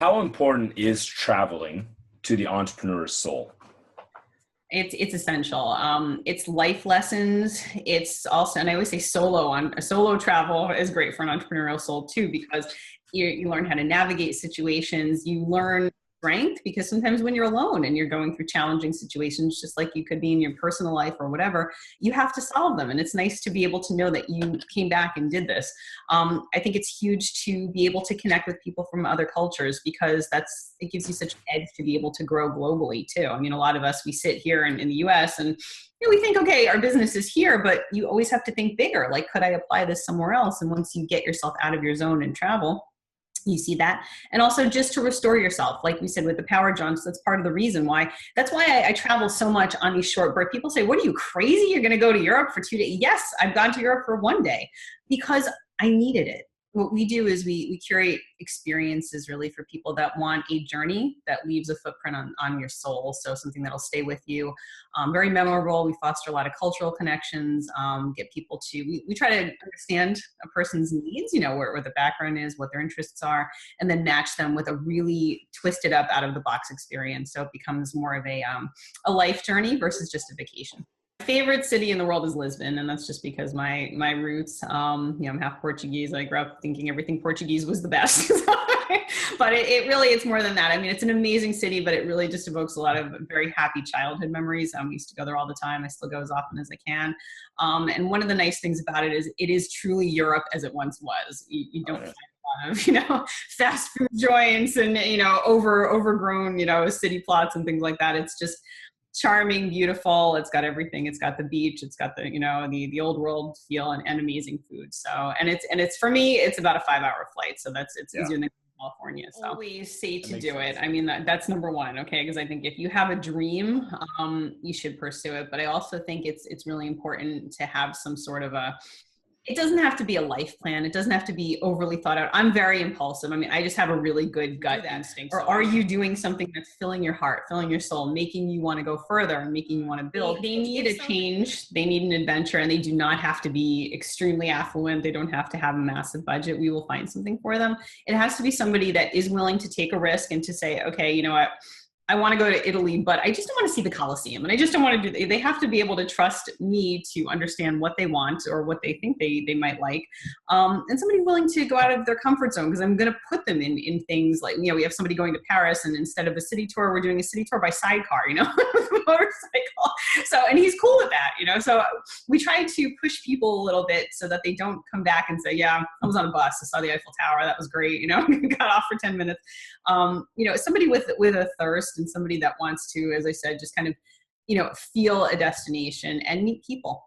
How important is traveling to the entrepreneur's soul? It's essential. It's life lessons. It's also, and I always say solo travel is great for an entrepreneurial soul too, because you learn how to navigate situations. You learn strength because sometimes when you're alone and you're going through challenging situations, just like you could be in your personal life or whatever, you have to solve them. And it's nice to be able to know that you came back and did this. I think it's huge to be able to connect with people from other cultures because it gives you such an edge to be able to grow globally too. I mean, a lot of us, we sit here in the US and we think, okay, our business is here, but you always have to think bigger. Like, could I apply this somewhere else? And once you get yourself out of your zone and travel, you see that. And also just to restore yourself, like we said with the power jumps, that's part of the reason why. That's why I travel so much on these short breaks. People say, what are you, crazy? You're going to go to Europe for 2 days? Yes, I've gone to Europe for 1 day because I needed it. What we do is we curate experiences really for people that want a journey that leaves a footprint on your soul. So something that'll stay with you. Very memorable. We foster a lot of cultural connections, get people we try to understand a person's needs, where the background is, what their interests are, and then match them with a really twisted up out of the box experience. So it becomes more of a life journey versus just a vacation. Favorite city in the world is Lisbon, and that's just because my roots. I'm half Portuguese. I grew up thinking everything Portuguese was the best. But it really, it's more than that. I mean, it's an amazing city, but it really just evokes a lot of very happy childhood memories. We used to go there all the time. I still go as often as I can. And one of the nice things about it is truly Europe as it once was. You don't find a lot of, fast food joints and, overgrown, city plots and things like that. It's just charming, beautiful. It's got everything. It's got the beach. It's got the, the old world feel and amazing food. So, and it's for me, it's about a 5-hour flight. So it's easier than California. So always say to do it. I mean, that's number one. Okay. Cause I think if you have a dream, you should pursue it. But I also think it's really important to have some sort of it doesn't have to be a life plan. It doesn't have to be overly thought out. I'm very impulsive. I mean, I just have a really good gut instinct. Or are you doing something that's filling your heart, filling your soul, making you want to go further and making you want to build? They need a change. They need an adventure, and they do not have to be extremely affluent. They don't have to have a massive budget. We will find something for them. It has to be somebody that is willing to take a risk and to say, okay, you know what? I want to go to Italy, but I just don't want to see the Colosseum. And I just don't want to they have to be able to trust me to understand what they want or what they think they might like. And somebody willing to go out of their comfort zone, because I'm going to put them in things like, we have somebody going to Paris, and instead of a city tour, we're doing a city tour by sidecar, with a motorcycle. So, and he's cool with that, so we try to push people a little bit so that they don't come back and say, yeah, I was on a bus, I saw the Eiffel Tower, that was great, got off for 10 minutes. Somebody with a thirst, and somebody that wants to, as I said, just kind of, feel a destination and meet people.